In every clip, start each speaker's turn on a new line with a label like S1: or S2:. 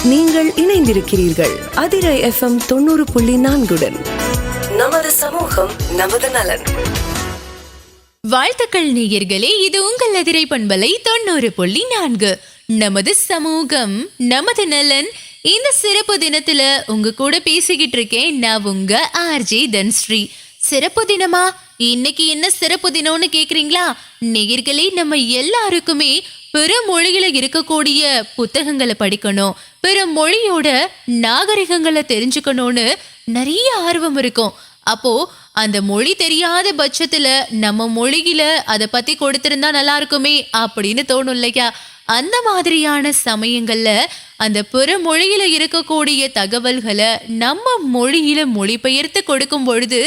S1: நீங்கள் இணைந்திருக்கிறீர்கள் அதிரை FM 90.4. நமது சமூகம் நமது நலன்.
S2: வாழ்த்துக்கள் நேயர்களே, இது உங்கள் அதிரை பண்பலை 90.4. நமது சமூகம் நமது நலன். இந்த சிறப்பு தினத்துல உங்க கூட பேசிக்கிட்டு இருக்கேன் நான் உங்க RJ தன்ஸ்ரீ. சிறப்பு தினமா? இன்னைக்கு என்ன சிறப்பு தினம்னு கேக்குறீங்களா? நேயர்களே, நம்ம எல்லாருக்குமே பிற மொழியில இருக்கக்கூடிய புத்தகங்களை படிக்கணும், பிற மொழியோட நாகரிகங்களை தெரிஞ்சுக்கணும்னு நிறைய ஆர்வம் இருக்கும். அப்போ அந்த மொழி தெரியாத பட்சத்துல நம்ம மொழியில அதை பத்தி கொடுத்திருந்தா நல்லா இருக்குமே அப்படின்னு தோணும் இல்லையா? அந்த மாதிரியான சமயங்கள்ல அந்த பிற மொழியில இருக்கக்கூடிய தகவல்களை நம்ம மொழியில மொழிபெயர்த்து கொடுக்கும் பொழுது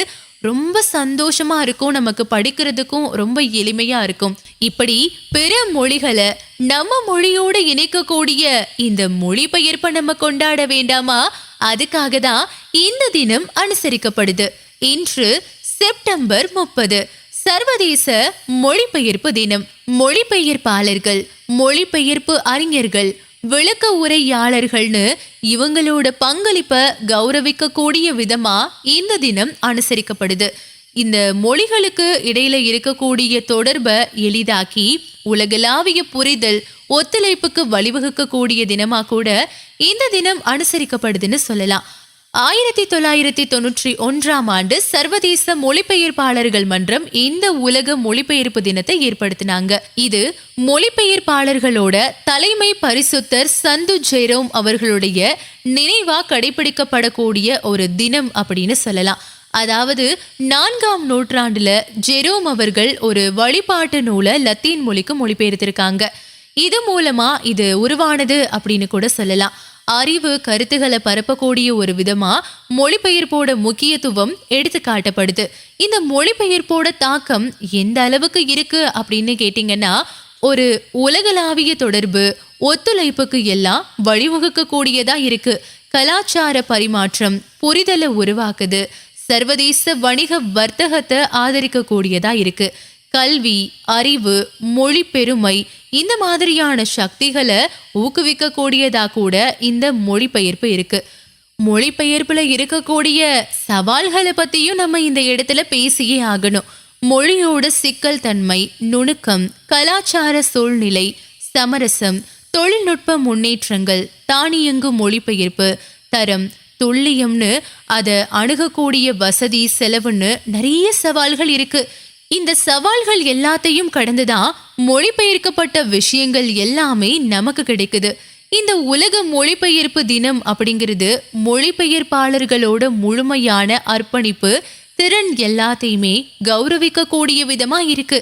S2: ரொம்ப சந்தோஷமா இருக்கும், நமக்கு படிக்கிறதுக்கும் ரொம்ப எளிமையா இருக்கும். இப்படி பிற மொழிகளை நம்ம மொழியோடு இணைக்கக்கூடிய இந்த மொழிபெயர்ப்பை நம்ம கொண்டாட வேண்டாமா? அதுக்காக தான் இந்த தினம் அனுசரிக்கப்படுது. இன்று செப்டம்பர் 30 சர்வதேச மொழிபெயர்ப்பு தினம். மொழிபெயர்ப்பாளர்கள், மொழிபெயர்ப்பு அறிஞர்கள், விளக்க உரையாளர்கள்னு இவங்களோட பங்களிப்பை கௌரவிக்க கூடிய விதமா இந்த தினம் அனுசரிக்கப்படுது. இந்த மொழிகளுக்கு இடையில இருக்கக்கூடிய தொடர்பை எளிதாக்கி உலகளாவிய புரிதல், ஒத்துழைப்புக்கு வழிவகுக்க கூடிய தினமா கூட இந்த தினம் அனுசரிக்கப்படுதுன்னு சொல்லலாம். 1991 சர்வதேச மொழிபெயர்ப்பாளர்கள் மன்றம் இந்த உலக மொழிபெயர்ப்பு தினத்தை ஏற்படுத்தினாங்க. இது மொழிபெயர்ப்பாளர்களோட தலைமை பரிசுத்தர் சந்து ஜெரோம் அவர்களுடைய நினைவா கடைபிடிக்கப்படக்கூடிய ஒரு தினம் அப்படின்னு சொல்லலாம். அதாவது 4ஆம் நூற்றாண்டுல ஜெரோம் அவர்கள் ஒரு வழிபாட்டு நூலை லத்தீன் மொழிக்கு மொழிபெயர்த்திருக்காங்க. இது மூலமா இது உருவானது அப்படின்னு கூட சொல்லலாம். அறிவு கருத்துக்களை பரப்பக்கூடிய ஒரு விதமா மொழிபெயர்ப்போட முக்கியத்துவம் எடுத்து காட்டப்படுது. இந்த மொழிபெயர்ப்போட தாக்கம் எந்த அளவுக்கு இருக்கு அப்படின்னு கேட்டீங்கன்னா, ஒரு உலகளாவிய தொடர்பு, ஒத்துழைப்புக்கு எல்லாம் வழிவகுக்க கூடியதா இருக்கு. கலாச்சார பரிமாற்றம், புரிதலை உருவாக்குது. சர்வதேச வணிக வர்த்தகத்தை ஆதரிக்க கூடியதா இருக்கு. கல்வி, அறிவு, மொழி பெருமை, இந்த மாதிரியான சக்திகளை ஊக்குவிக்க கூடியதா கூட இந்த மொழிபெயர்ப்பு இருக்கு. மொழிபெயர்ப்புல இருக்கக்கூடிய சவால்களை பத்தியும் நம்ம இந்த இடத்துல பேசியே ஆகணும். மொழியோட சிக்கல் தன்மை, நுணுக்கம், கலாச்சார சூழ்நிலை, சமரசம், தொழில்நுட்ப முன்னேற்றங்கள், தானியங்கு மொழிபெயர்ப்பு, தரம், துல்லியம்னு அதை அணுகக்கூடிய வசதி, செலவுன்னு நிறைய சவால்கள் இருக்கு. இந்த சவால்கள் எல்லாத்தையும் கடந்துதான் மொழிபெயர்க்கப்பட்ட விஷயங்கள் எல்லாமே நமக்கு கிடைக்குது. இந்த உலக மொழிபெயர்ப்பு தினம் அப்படிங்கிறது மொழிபெயர்ப்பாளர்களோட முழுமையான அர்ப்பணிப்பு, திறன் எல்லாத்தையுமே கௌரவிக்க கூடிய விதமா இருக்கு.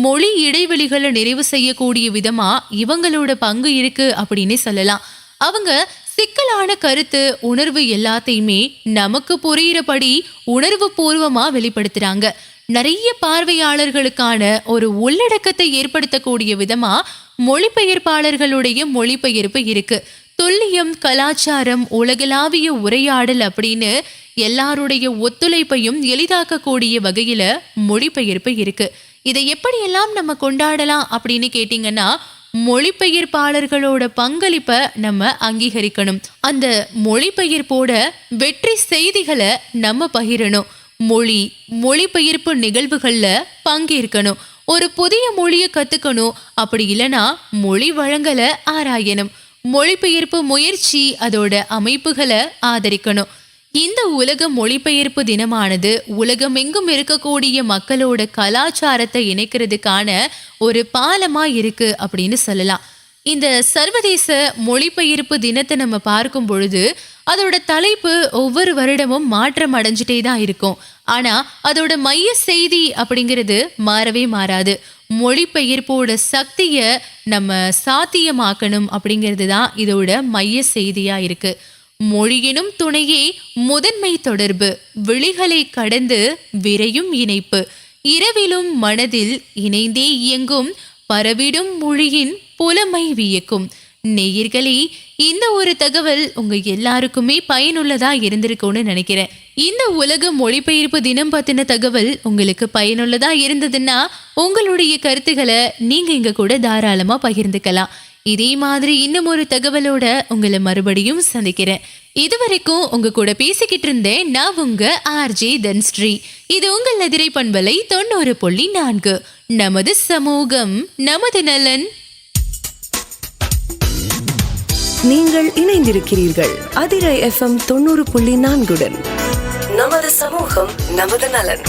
S2: மொழி இடைவெளிகளை நிறைவு செய்யக்கூடிய விதமா இவங்களோட பங்கு இருக்கு அப்படின்னு சொல்லலாம். அவங்க சிக்கலான கருத்து, உணர்வு எல்லாத்தையுமே நமக்கு புரியிறபடி உணர்வு பூர்வமா வெளிப்படுத்துறாங்க. நிறைய பார்வையாளர்களுக்கான ஒரு உள்ளடக்கத்தை ஏற்படுத்தக்கூடிய விதமா மொழிபெயர்ப்பாளர்களுடைய மொழிபெயர்ப்பு இருக்கு. துல்லியம், கலாச்சாரம், உலகளாவிய உரையாடல் அப்படின்னு எல்லாருடைய ஒத்துழைப்பையும் எளிதாக்கக்கூடிய வகையில மொழிபெயர்ப்பு இருக்கு. இதை எப்படியெல்லாம் நம்ம கொண்டாடலாம் அப்படின்னு கேட்டீங்கன்னா, மொழிபெயர்ப்பாளர்களோட பங்களிப்பை நம்ம அங்கீகரிக்கணும். அந்த மொழிபெயர்ப்போட வெற்றி செய்திகளை நம்ம பகிரணும். மொழிபெயர்ப்பு நிகழ்வுகள்ல பங்கேற்கணும். ஒரு புதிய மொழியை கத்துக்கணும். அப்படி இல்லைன்னா மொழி வழங்கலை ஆராயணும். மொழிபெயர்ப்பு முயற்சி, அதோட அமைப்புகளை ஆதரிக்கணும். இந்த உலக மொழிபெயர்ப்பு தினமானது உலகமெங்கும் இருக்கக்கூடிய மக்களோட கலாச்சாரத்தை இணைக்கிறதுக்கான ஒரு பாலமா இருக்கு அப்படின்னு சொல்லலாம். இந்த சர்வதேச மொழிபெயர்ப்பு தினத்தை நம்ம பார்க்கும் பொழுது அதோட தலைப்பு ஒவ்வொரு வருடமும் மாற்றம் அடைஞ்சிட்டே தான் இருக்கும். ஆனா அதோட மைய செய்தி அப்படிங்கிறது மாறவே மாறாது. மொழிபெயர்ப்போட சக்தியை நம்ம சாத்தியமாக்கணும் அப்படிங்கிறது தான் இதோட மைய செய்தியா இருக்கு. மொழியினும் துணையே முதன்மை தொடர்பு, விழிகளை கடந்து விரையும் இணைப்பு, இரவிலும் மனதில் இணைந்தே இயங்கும் பரவிடும் மொழியின் புலமை வியக்கும். நேயர்களே, இந்த ஒரு தகவல் உங்க எல்லாருக்குமே பயனுள்ளதா இருந்திருக்கும்னு நினைக்கிறேன். இந்த உலக மொழிபெயர்ப்பு தினம் பத்தின தகவல் உங்களுக்கு பயனுள்ளதா இருந்ததுன்னா உங்களுடைய கருத்துக்களை நீங்க இங்க கூட தாராளமா பகிர்ந்துக்கலாம். இதே மாதிரி இன்னும் ஒரு தகவலோட உங்களை மறுபடியும் சந்திக்கிறேன். இதுவரைக்கும் உங்க கூட பேசிக்கிட்டு இருந்தேன் நான் உங்க ஆர்ஜே தன்ஸ்ரீ. இது உங்கள் எதிரை பண்பலை 90.4. நமது சமூகம் நமது நலன்.
S1: நீங்கள் இணைந்திருக்கிறீர்கள் அதிரை FM 90.4. நமது சமூகம் நமது நலன்.